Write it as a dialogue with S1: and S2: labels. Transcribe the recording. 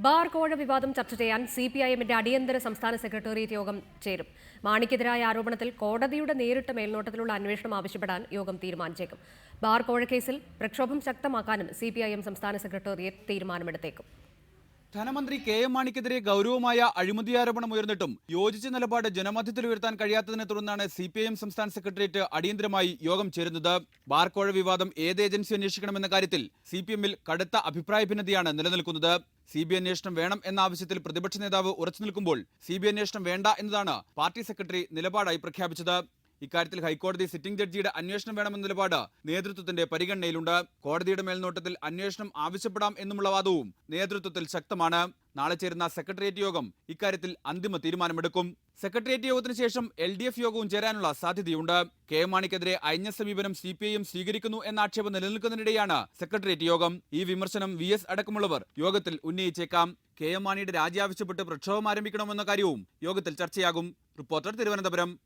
S1: Bar കോഴ വിവാദം ചർച്ച ചെയ്യാൻ CPIMന്റെ അടിയന്തര സംസ്ഥാന സെക്രട്ടേറിയറ്റ് യോഗം ചേരും. മാണിക്കെതിരായ ആരോപണത്തിൽ കോടതിയുടെ നേരിട്ട മേൽനോട്ടത്തിലുള്ള അന്വേഷണം ആവശ്യപ്പെടാൻ യോഗം തീരുമാനിച്ചേക്കും. ബാർ കോഴ കേസിൽ പ്രക്ഷോഭം ശക്തമാക്കാനും CPIM സംസ്ഥാന സെക്രട്ടേറിയറ്റ് തീരുമാനമെടുത്തേക്കും.
S2: ധനമന്ത്രി KM മാണിക്കെതിരെ ഗൗരവമായ അഴിമതി ആരോപണം ഉയർന്നിട്ടും യോജിച്ച നിലപാട് ജനമധ്യത്തിൽ ഉയർത്താൻ കഴിയാത്തതിനെ തുടർന്നാണ് CPIM സംസ്ഥാന സെക്രട്ടേറിയറ്റ് അടിയന്തരമായി യോഗം ചേരുന്നത്. ബാർ കോഴ വിവാദം ഏത് ഏജൻസി അന്വേഷിക്കണമെന്ന കാര്യത്തിൽ CPMൽ കടുത്ത അഭിപ്രായ ഭിന്നതയാണ് നിലനിൽക്കുന്നത്. CBI അന്വേഷണം വേണം എന്ന ആവശ്യത്തിൽ പ്രതിപക്ഷ നേതാവ് ഉറച്ചു നിൽക്കുമ്പോൾ CBI അന്വേഷണം വേണ്ട എന്നതാണ് പാർട്ടി സെക്രട്ടറി നിലപാടായി പ്രഖ്യാപിച്ചത്. ഇക്കാര്യത്തിൽ ഹൈക്കോടതി സിറ്റിംഗ് ജഡ്ജിയുടെ അന്വേഷണം വേണമെന്ന നിലപാട് നേതൃത്വത്തിന്റെ പരിഗണനയിലുണ്ട്. കോടതിയുടെ മേൽനോട്ടത്തിൽ അന്വേഷണം ആവശ്യപ്പെടാം എന്നുമുള്ള വാദവും നേതൃത്വത്തിൽ ശക്തമാണ്. നാളെ ചേരുന്ന സെക്രട്ടേറിയറ്റ് യോഗം ഇക്കാര്യത്തിൽ അന്തിമ തീരുമാനമെടുക്കും. സെക്രട്ടേറിയറ്റ് യോഗത്തിന് ശേഷം LDF യോഗവും ചേരാനുള്ള സാധ്യതയുണ്ട്. KM മാണിക്കെതിരെ അയഞ്ഞ സമീപനം CPIM സ്വീകരിക്കുന്നു എന്ന ആക്ഷേപം നിലനിൽക്കുന്നതിനിടെയാണ് സെക്രട്ടേറിയറ്റ് യോഗം. ഈ വിമർശനം VS അടക്കമുള്ളവർ യോഗത്തിൽ ഉന്നയിച്ചേക്കാം. KM മാണിയുടെ രാജി ആവശ്യപ്പെട്ട് പ്രക്ഷോഭം ആരംഭിക്കണമെന്ന കാര്യവും യോഗത്തിൽ ചർച്ചയാകും. റിപ്പോർട്ടർ, തിരുവനന്തപുരം.